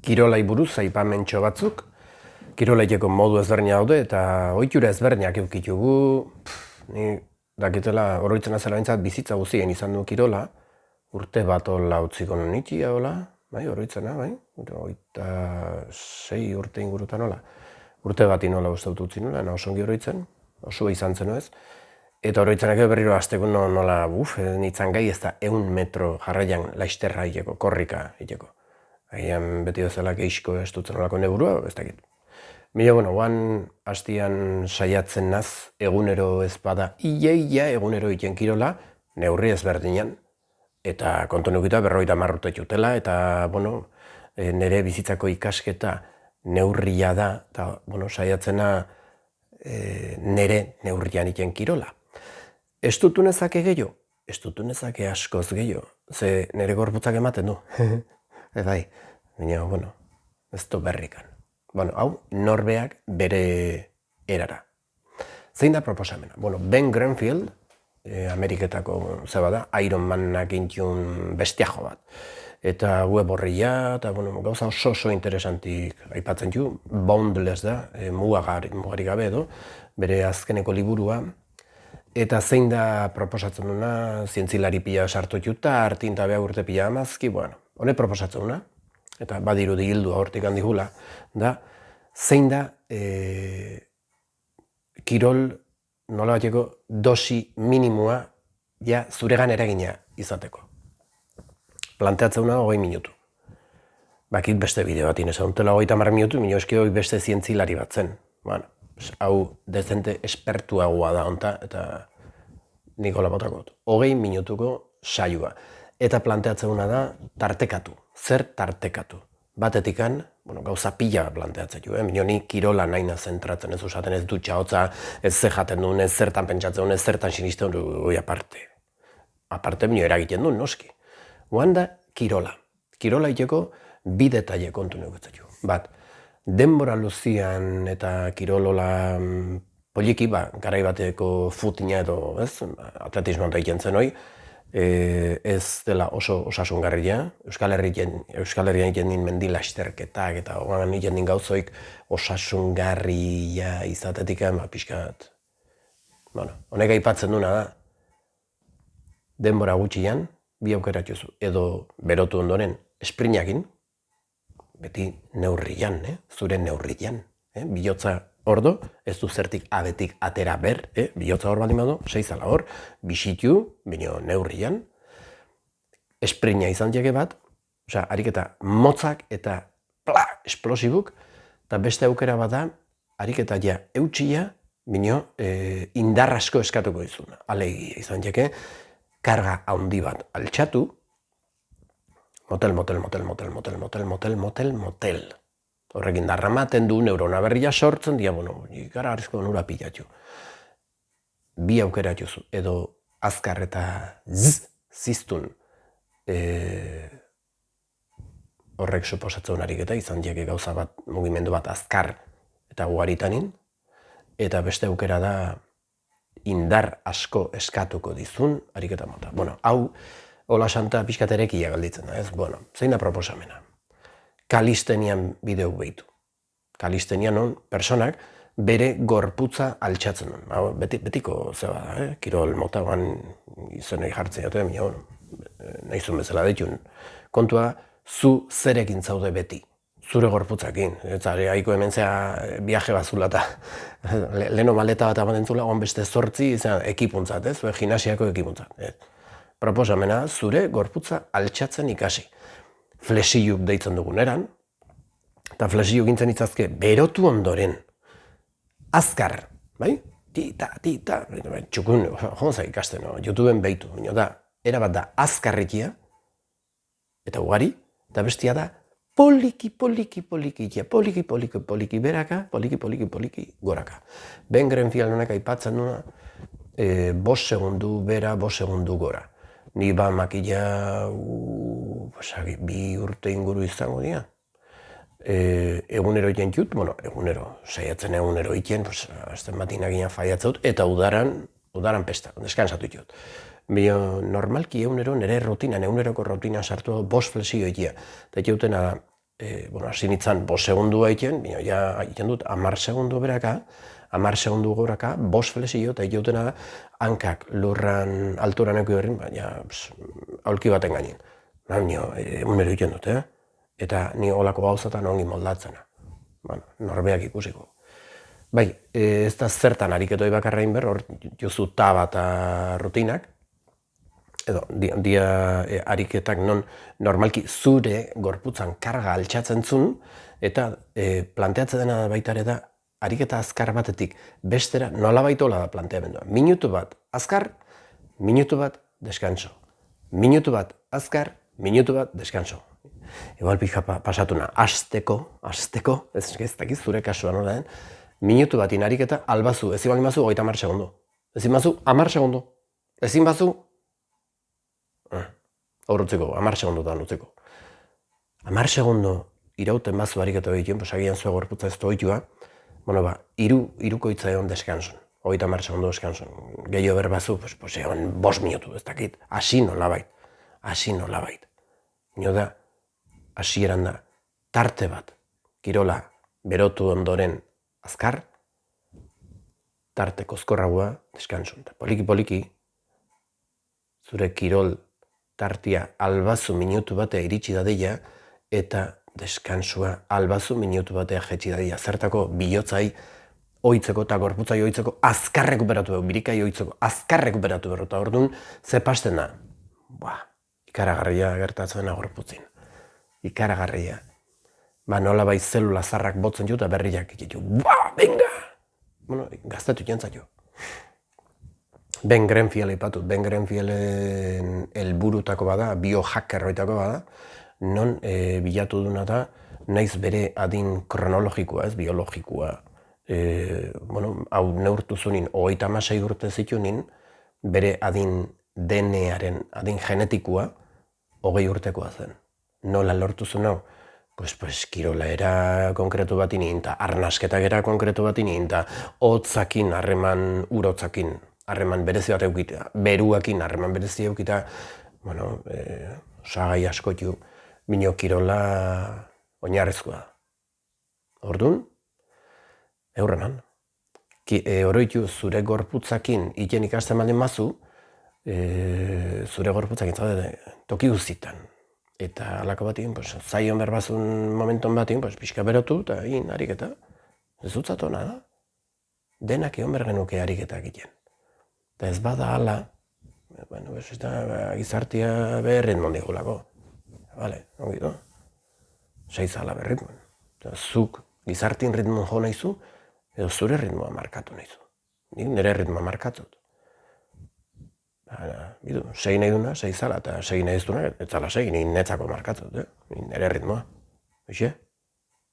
kirolai buruz aipamentxo batzuk. Kirolaiteko modu ezberdina daude eta ohitura ezberdinak edukitugu. Ni dakitela oroitzen azela bintzat bizitza guztien izan du kirola. Urte bat hola utziko nuen itxia hola, bai, oroitzena, bai. 26 urte ingurutan hola. Urte bat inola uste dut utzi nula, oso ongi oroitzen, oso izan zen ez. Eta oroitzenak berriro azteko nola, nintzen gai ez da 100 metro jarraian laisterra iteko, korrika iteko. Agian beti bezala geixko ez dutzen olako neburua, ez dakit. Mila, guan hastian saiatzen naz, egunero ez bada, ia egunero iten kirola, neurri ezberdinan. Eta kontu nukita 50 urte jutela, eta, nire bizitzako ikasketa neurria da, eta, saiatzena nire neurrian iten kirola. Ez dutu nezake gehiago? Ez dutu nezake askoz gehiago, ze nire gorputzak ematen du. Bai, baina, ez du berrikan. Hau, norbeak bere erara. Zein da proposamena? Ben Grenfield, Ameriketako zeba da, Iron Manak intxun bestiajo bat. Eta web horria, eta gauza oso interesantik aipatzen du, Boundless da, mugari gabe edo, bere azkeneko liburua. Eta zein da proposatzen duna, zientzilari pila sartu juta, artinta beha urte pila amazki, hone proposatzen duna, eta badiru dihildua hortik handigula, da, zein da kirol nola bateko dosi minimua ja zuregan eragina izateko. Planteatzen duna 20 minutu. Bakit beste bideo bat inez, ontela 30 minutu, minio eski hori beste zientzilari bat zen. Hau dezente espertuagoa da onta, eta Nikola botakot. 20 minutuko saioa. Eta planteatzen duna da tartekatu. Zer tartekatu? Batetikan, gauza pila planteatzen du, minio ni kirola naina zentratzen ez usaten ez dutxa hotza, ez ze jaten duen, ez zertan pentsatzen duen, ez zertan sinisten duen, hori aparte. Aparte minio eragiten duen, noski. Guan da kirola. Kirola iteko bi detaile kontu negutzen du. Bat, denbora luzian eta kirolola poliki, garai bateko futina edo, atletismoan da egiten zen hoi, ez dela oso osasungarria. Euskal Herrian egiten din mendilasterketak eta hogan egiten din gauzoik osasungarria izatetik pixkat. Honek aipatzen duna da, denbora gutxian, bi aukera juzu, edo berotu ondoren esprinakin, beti neurrian, zure neurrian, bihotza ordo, ez du zertik abetik atera ber, bihotza hor baldin badu, seizala hor, bisitu, bino neurrian, esprina izan jake bat, ariketa motzak eta esplosibuk, eta beste aukera bat da, ariketa ja eutxia, bino indar asko eskatuko izuna. Alegia izan jake, karga handi bat altxatu, motel. Horrekin darramaten du, neurona berria sortzen, gara harrizko nura pilatu. Bi aukera juzu, edo azkar eta ziztun horrek suposatzen ariketa, izan diake gauza bat, mugimendu bat azkar eta ugaritanin, eta beste aukera da indar asko eskatuko dizun ariketa mota. Hau, hola santa pixkaterekia galditzen da, ez? Zein da proposamena? Kalistenian bideo behitu. Kalistenian non, personak bere gorputza altxatzen duen. Betiko zeba da, kirol mota guan izenei jartzen jatu, nahizun bezala ditun. Kontua, zu zerekin zaude beti, zure gorputzakin. Eta haiko hemen zea viaje bat zula eta leheno maleta bat amaten zula, oan beste 8 ekipuntzat, gimnasiako ekipuntzat. Proposamena, zure gorputza altxatzen ikasi. Flexiluk deitzen dugun eran, eta flexiluk gintzen itzazke berotu ondoren, azkar, bai? Tita, txukun, jonza ikasten, YouTubeen behitu, erabat da azkarrikia, eta ugari, eta bestia da poliki beraka, poliki goraka. Ben Grenfield honek aipatzen duna, 5 segundu bera, 5 segundu gora. Ni makila 2 urte inguru izango dira. Egunero iten jut, egunero, saiatzen egunero iten, azten bat inaginan faiatzen dut, eta udaran pesta, deskansatu jut. Normalki egunero nire rutinan, eguneroko rutinan sartu 5 flexio ikia. Eta jautena da, hasi nintzen 5 segundua egiten, baina ja egiten dut 10 segundu beraka, 10 segundu goraka, 5 flexio eta egitena da, hankak lurran alturan eki berrin, baina aulki baten gainin. Baina, egunero egiten dut, eta ni olako gauzatan ongi moldatzena. Bueno, norbeak ikusiko. Bai, ez da zertan ariketoi bakarrain ber, hor jozu taba eta rutinak, edo dia ariketak non normalki zure gorputzan karga altxatzen zun, eta planteatzen dena baita ere da, ariketa azkar batetik bestera nolabait hola da planteamendua. Minutu bat azkar, minutu bat deskanso. Minutu bat azkar, minutu bat deskanso. Igual pija pasatuna, azteko, ez dakiz zure kasua nola den, minutu bat inariketa albazu, ezin bali mazu 30 segundu. Ezin bazu 10 segundu. Ezin bazu hor utzeko, 10 segundutan utzeko. 10 segundu irauten bazu ariketa behituen, agian zua gorputza ez doitua, irukoitza egon deskansun. 30 segundu deskansun. Gehiago berbazu, egon 5 minutu, ez dakit. Asi nolabait. Nio da, hasieran da, tarte bat, kirola berotu ondoren azkar, tarte kozkorragoa deskansun. Poliki, zure kirol tartia albazu minutu batea iritsi dadeia, eta deskansua albazu minutu batea jetxi dadeia. Zertako bihotzai oitzeko eta gorputzai oitzeko azkar rekuperatu behar, birikai oitzeko azkar rekuperatu behar, eta orduan ze pasten da. Ikaragarria gertatzen gorputzin. Ikaragarria. Nola bai zelula zarrak botzen ju eta berriak ikitu. Venga! Gaztetu jentzat jo. Ben Grenfiel ipatut. Ben Grenfielen helburutako bada, biohackerroitako bada, non bilatu duna da, naiz bere adin kronologikoa, ez biologikoa. Hau neurtu zunin, 36 urte zitunin, bere adin DNA-aren, adin genetikua, 20 urtekoa zen. Nola lortu zuen hau? Kirola era konkretu bat inin, eta arnasketak era konkretu bat inin, eta hotzakin, harreman urotzakin, harreman berezi bat eukita, beruakin harreman berezi eukita, osagai askotu, bino kirola oinarrezkoa. Orduan, eurreman. Oroitu zure gorputzakin iten ikasten baldin mazu, zure gorputzakin zaude toki guztitan. Eta alako batin, zaion berbazun momenton batin, pixka berotu eta egin ariketa. Ez dutzatu nada. Denak egon bergenuke ariketa egiten. Eta ez bada ala, gizartia behar ritmon digulako. Ongi do? Seiz ala berritmon. Zuk gizartin ritmon jo nahizu, edo zure ritmoa markatu nahizu. Nik nire ritmoa markatzut. Segi nahi duna, segi zala, eta segi nahi duzuna, ez zala segi, nik netzako markatzut, nire ritmoa. Eixe?